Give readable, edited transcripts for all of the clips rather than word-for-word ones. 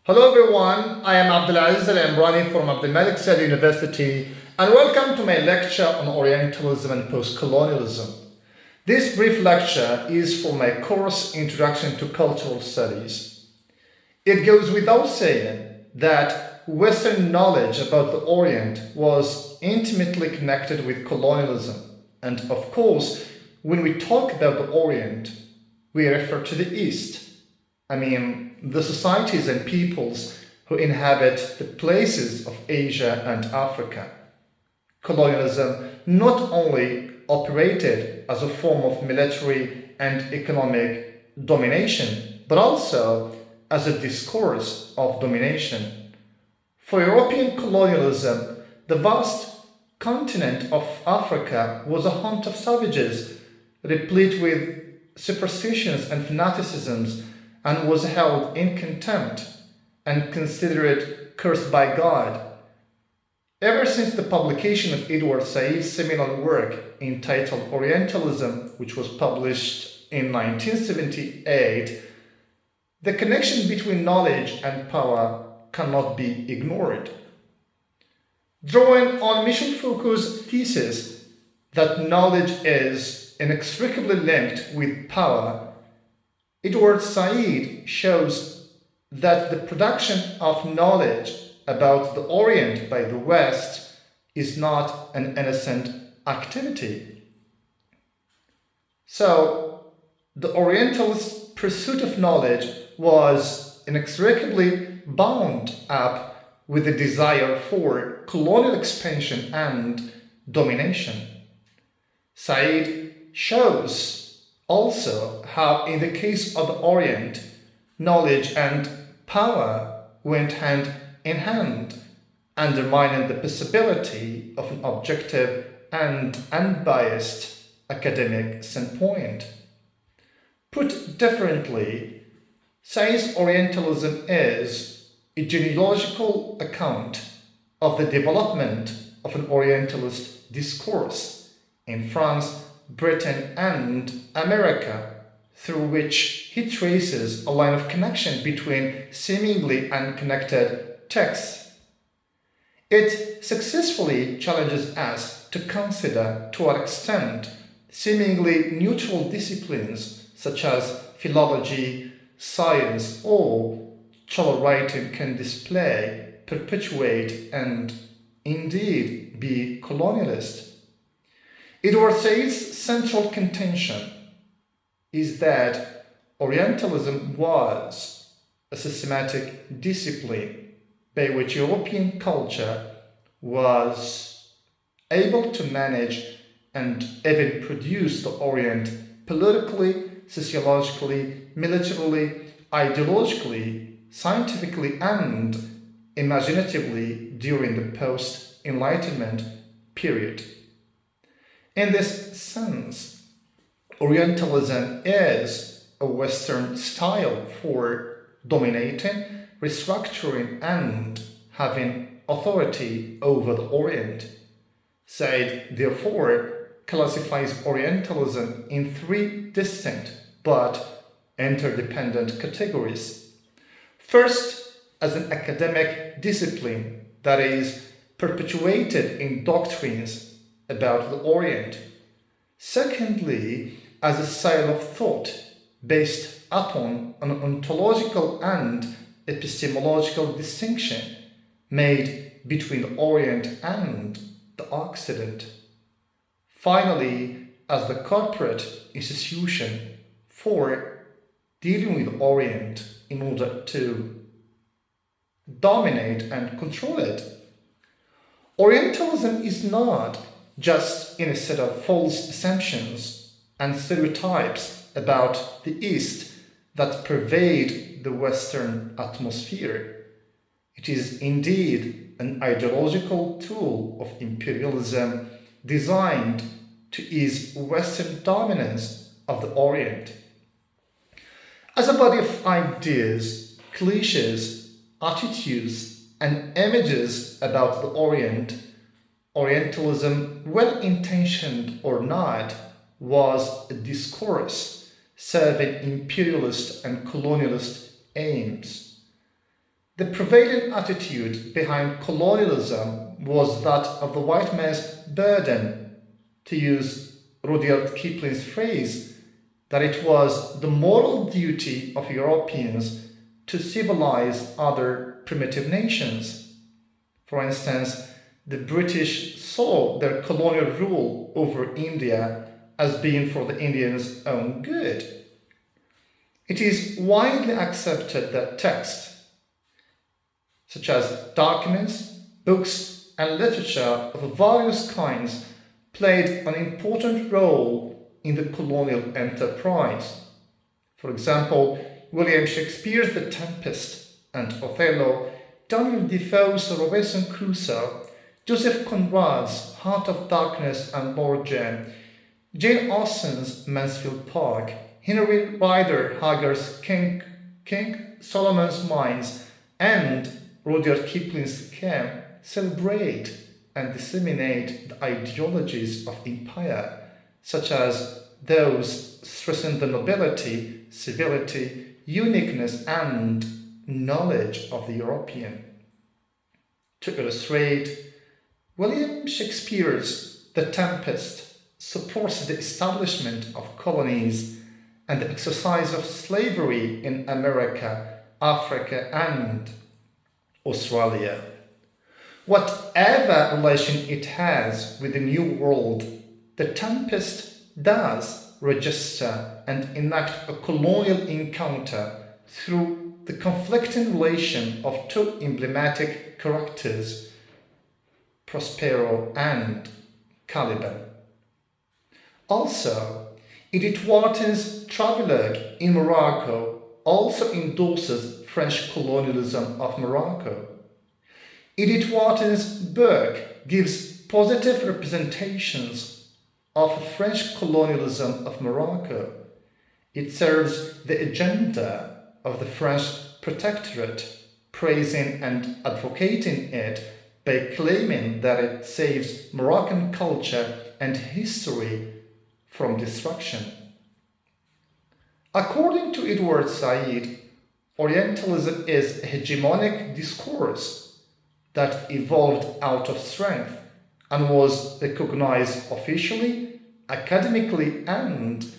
Hello everyone, I am Abdulaziz Al-Amrani from Abdulmalik Said University and welcome to my lecture on Orientalism and Postcolonialism. This brief lecture is for my course Introduction to Cultural Studies. It goes without saying that Western knowledge about the Orient was intimately connected with colonialism, and of course, when we talk about the Orient, we refer to the East. The societies and peoples who inhabit the places of Asia and Africa. Colonialism not only operated as a form of military and economic domination, but also as a discourse of domination. For European colonialism, the vast continent of Africa was a haunt of savages, replete with superstitions and fanaticisms, and was held in contempt and considered cursed by God. Ever since the publication of Edward Said's seminal work entitled Orientalism, which was published in 1978, the connection between knowledge and power cannot be ignored. Drawing on Michel Foucault's thesis that knowledge is inextricably linked with power, Edward Said shows that the production of knowledge about the Orient by the West is not an innocent activity. So, the Orientalist pursuit of knowledge was inextricably bound up with the desire for colonial expansion and domination. Said shows also how, in the case of the Orient, knowledge and power went hand in hand, undermining the possibility of an objective and unbiased academic standpoint. Put differently, Said's Orientalism is a genealogical account of the development of an Orientalist discourse in France, Britain, and America, through which he traces a line of connection between seemingly unconnected texts. It successfully challenges us to consider to what extent seemingly neutral disciplines such as philology, science, or travel writing can display, perpetuate, and indeed be colonialist. Edward Said's central contention is that Orientalism was a systematic discipline by which European culture was able to manage and even produce the Orient politically, sociologically, militarily, ideologically, scientifically, and imaginatively during the post-Enlightenment period. In this sense, Orientalism is a Western style for dominating, restructuring, and having authority over the Orient. Said, therefore, classifies Orientalism in three distinct but interdependent categories. First, as an academic discipline that is perpetuated in doctrines about the Orient. Secondly, as a style of thought based upon an ontological and epistemological distinction made between the Orient and the Occident. Finally, as the corporate institution for dealing with the Orient in order to dominate and control it. Orientalism is not just in a set of false assumptions and stereotypes about the East that pervade the Western atmosphere. It is indeed an ideological tool of imperialism designed to ease Western dominance of the Orient. As a body of ideas, cliches, attitudes, and images about the Orient, Orientalism, well-intentioned or not, was a discourse serving imperialist and colonialist aims. The prevailing attitude behind colonialism was that of the white man's burden, to use Rudyard Kipling's phrase, that it was the moral duty of Europeans to civilize other primitive nations. For instance, the British saw their colonial rule over India as being for the Indians' own good. It is widely accepted that texts, such as documents, books, and literature of various kinds, played an important role in the colonial enterprise. For example, William Shakespeare's The Tempest and Othello, Daniel Defoe's Robinson Crusoe, Joseph Conrad's Heart of Darkness and Lord Jane, Jane Austen's Mansfield Park, Henry Rider Haggard's King Solomon's Mines, and Rudyard Kipling's Camp celebrate and disseminate the ideologies of empire, such as those stressing the nobility, civility, uniqueness, and knowledge of the European. To illustrate, William Shakespeare's The Tempest supports the establishment of colonies and the exercise of slavery in America, Africa, and Australia. Whatever relation it has with the New World, The Tempest does register and enact a colonial encounter through the conflicting relation of two emblematic characters, Prospero and Caliban. Also, Edith Wharton's travelogue in Morocco also endorses French colonialism of Morocco. Edith Wharton's book gives positive representations of French colonialism of Morocco. It serves the agenda of the French protectorate, praising and advocating it by claiming that it saves Moroccan culture and history from destruction. According to Edward Said, Orientalism is a hegemonic discourse that evolved out of strength and was recognized officially, academically, and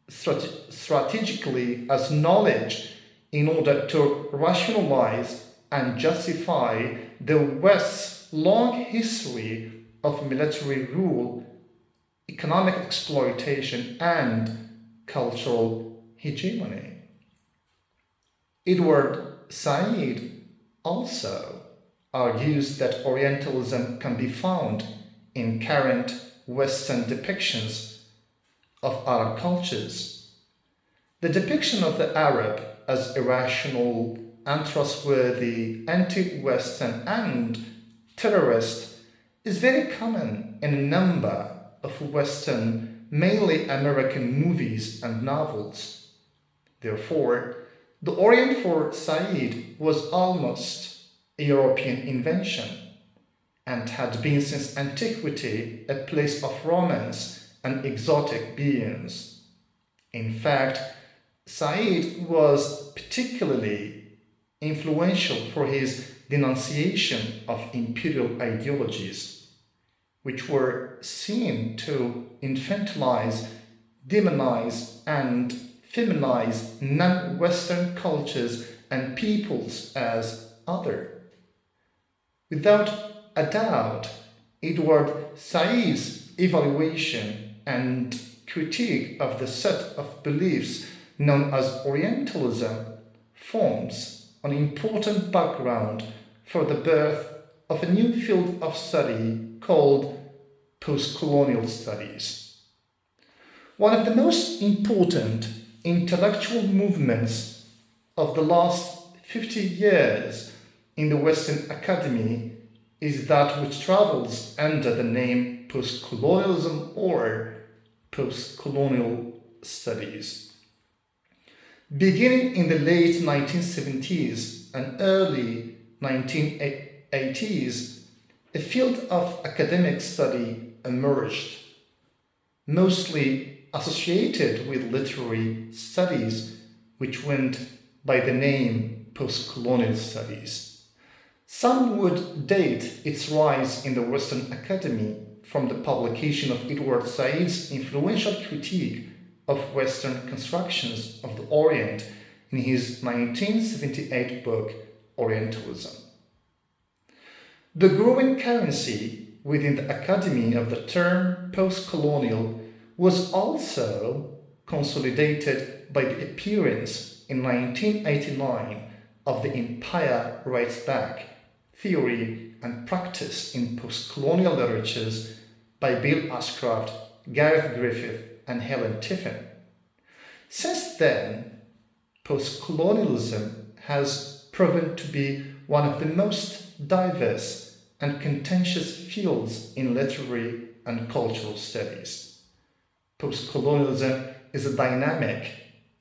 strategically as knowledge in order to rationalize and justify the West's long history of military rule, economic exploitation, and cultural hegemony. Edward Said also argues that Orientalism can be found in current Western depictions of Arab cultures. The depiction of the Arab as irrational, untrustworthy, anti-Western, and terrorist is very common in a number of Western, mainly American movies and novels. Therefore, the Orient for Said was almost a European invention and had been since antiquity a place of romance and exotic beings. In fact, Said was particularly influential for his denunciation of imperial ideologies, which were seen to infantilize, demonize, and feminize non-Western cultures and peoples as other. Without a doubt, Edward Said's evaluation and critique of the set of beliefs known as Orientalism forms an important background for the birth of a new field of study called postcolonial studies. One of the most important intellectual movements of the last 50 years in the Western academy is that which travels under the name postcolonialism or postcolonial studies. Beginning in the late 1970s and early 1980s, a field of academic study emerged, mostly associated with literary studies, which went by the name postcolonial studies. Some would date its rise in the Western Academy from the publication of Edward Said's influential critique of Western constructions of the Orient in his 1978 book Orientalism. The growing currency within the academy of the term post-colonial was also consolidated by the appearance in 1989 of the Empire Writes Back theory and practice in post-colonial literatures by Bill Ashcroft, Gareth Griffith, and Helen Tiffin. Since then, post-colonialism has proven to be one of the most diverse and contentious fields in literary and cultural studies. Post-colonialism is a dynamic,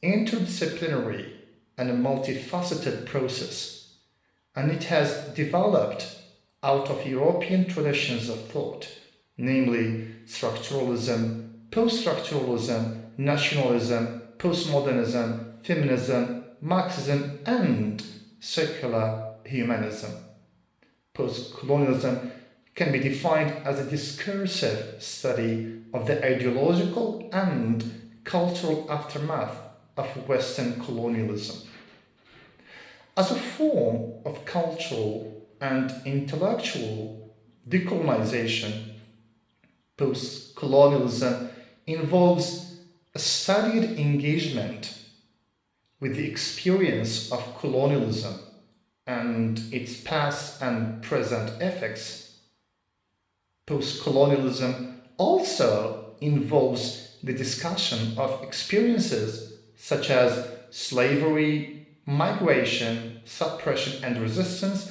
interdisciplinary, and a multifaceted process, and it has developed out of European traditions of thought, namely structuralism, post-structuralism, nationalism, postmodernism, feminism, Marxism, and secular humanism. Postcolonialism can be defined as a discursive study of the ideological and cultural aftermath of Western colonialism. As a form of cultural and intellectual decolonization, postcolonialism involves a studied engagement with the experience of colonialism and its past and present effects. Postcolonialism also involves the discussion of experiences such as slavery, migration, suppression and resistance,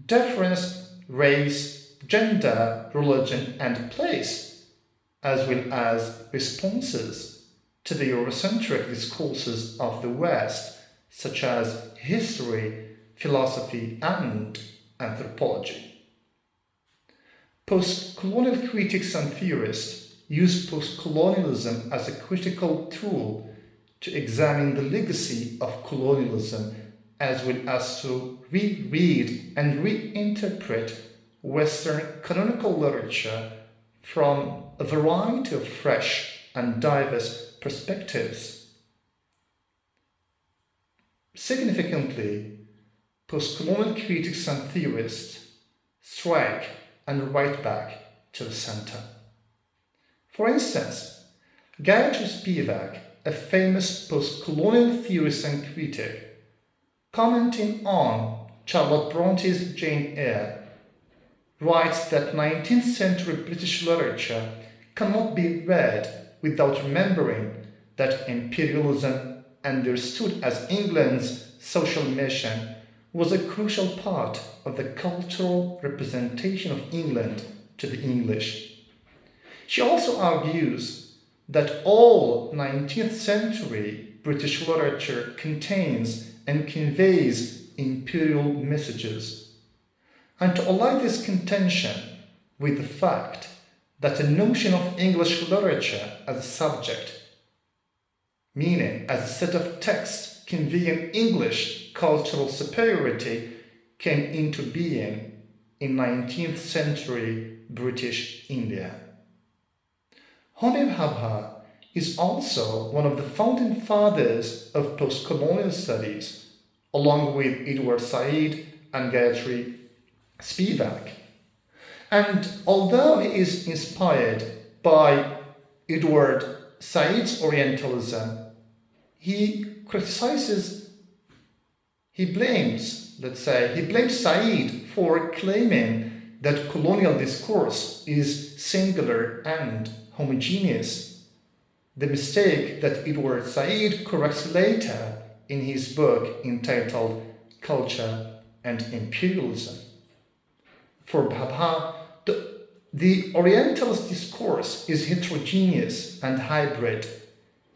difference, race, gender, religion and place, as well as responses to the Eurocentric discourses of the West, such as history, philosophy, and anthropology. Postcolonial critics and theorists use postcolonialism as a critical tool to examine the legacy of colonialism, as well as to reread and reinterpret Western canonical literature from a variety of fresh and diverse perspectives. Significantly, postcolonial critics and theorists strike and write back to the center. For instance, Gayatri Spivak, a famous postcolonial theorist and critic, commenting on Charlotte Bronte's Jane Eyre, writes that 19th century British literature cannot be read without remembering that imperialism, understood as England's social mission, was a crucial part of the cultural representation of England to the English. She also argues that all 19th century British literature contains and conveys imperial messages, and to ally this contention with the fact that a notion of English literature as a subject, meaning as a set of texts conveying English cultural superiority, came into being in 19th century British India. Homi Bhabha is also one of the founding fathers of postcolonial studies, along with Edward Said and Gayatri Spivak. And although he is inspired by Edward Said's Orientalism, he blames Said for claiming that colonial discourse is singular and homogeneous, the mistake that Edward Said corrects later in his book entitled Culture and Imperialism. For Bhabha, the Orientalist discourse is heterogeneous and hybrid,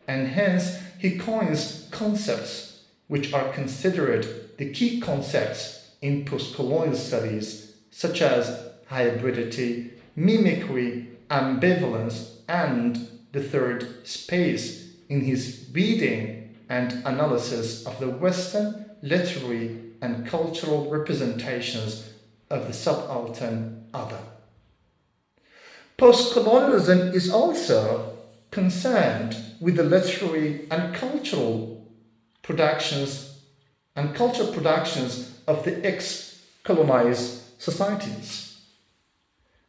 and hence he coins concepts which are considered the key concepts in postcolonial studies, such as hybridity, mimicry, ambivalence, and the third space in his reading and analysis of the Western literary and cultural representations of the subaltern other. Postcolonialism is also concerned with the literary and cultural productions and cultural productions of the ex-colonized societies.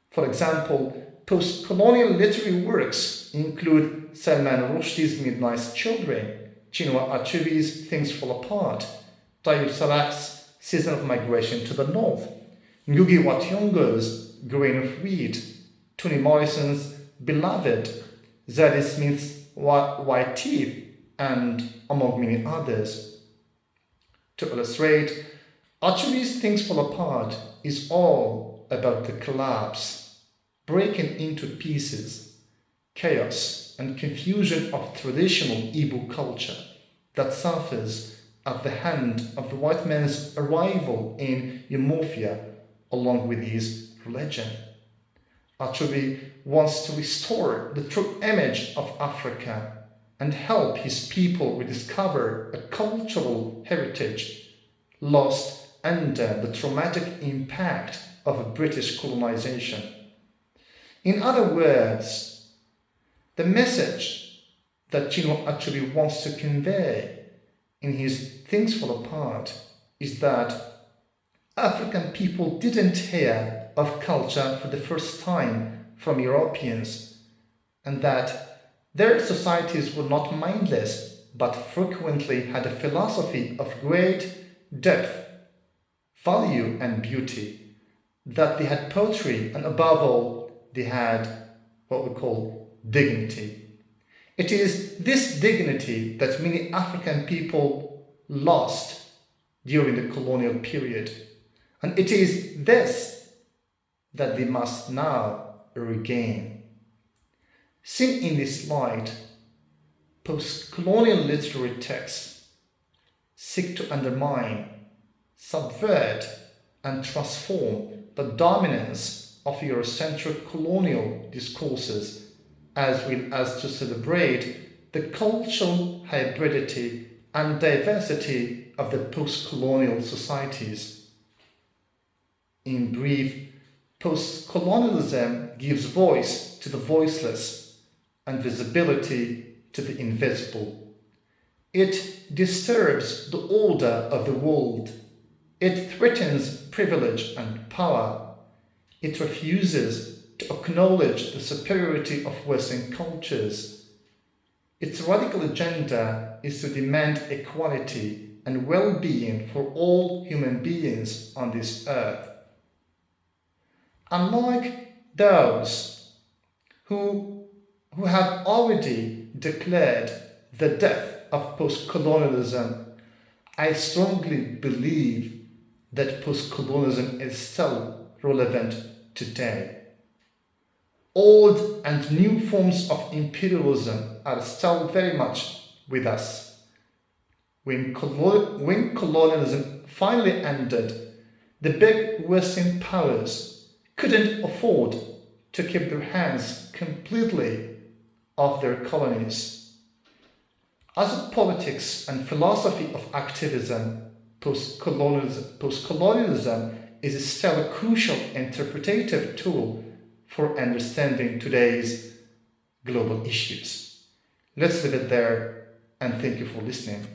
For example, post-colonial literary works include Salman Rushdie's Midnight Children, Chinua Achebe's Things Fall Apart, Tayyip Salah's Season of Migration to the North, Ngugi wa Thiong'o's Grain of Wheat, Toni Morrison's Beloved, Zadie Smith's White Teeth, and among many others. To illustrate, Achebe's Things Fall Apart is all about the collapse, breaking into pieces, chaos and confusion of traditional Igbo culture that suffers at the hand of the white man's arrival in Umuofia along with his religion. Achebe wants to restore the true image of Africa and help his people rediscover a cultural heritage lost under the traumatic impact of British colonization. In other words, the message that Chinua Achebe wants to convey in his Things Fall Apart is that African people didn't hear of culture for the first time from Europeans, and that their societies were not mindless but frequently had a philosophy of great depth, value and beauty, that they had poetry, and above all they had what we call dignity. It is this dignity that many African people lost during the colonial period, and it is this that they must now regain. Seen in this light, post-colonial literary texts seek to undermine, subvert, and transform the dominance of Eurocentric colonial discourses, as well as to celebrate the cultural hybridity and diversity of the post-colonial societies. In brief, post-colonialism gives voice to the voiceless and visibility to the invisible. It disturbs the order of the world. It threatens privilege and power. It refuses to acknowledge the superiority of Western cultures. Its radical agenda is to demand equality and well-being for all human beings on this earth. Unlike those who have already declared the death of post-colonialism, I strongly believe that post-colonialism is still relevant today. Old and new forms of imperialism are still very much with us. When colonialism finally ended, the big Western powers couldn't afford to keep their hands completely off their colonies. As a politics and philosophy of activism, post-colonialism is still a crucial interpretative tool for understanding today's global issues. Let's leave it there, and thank you for listening.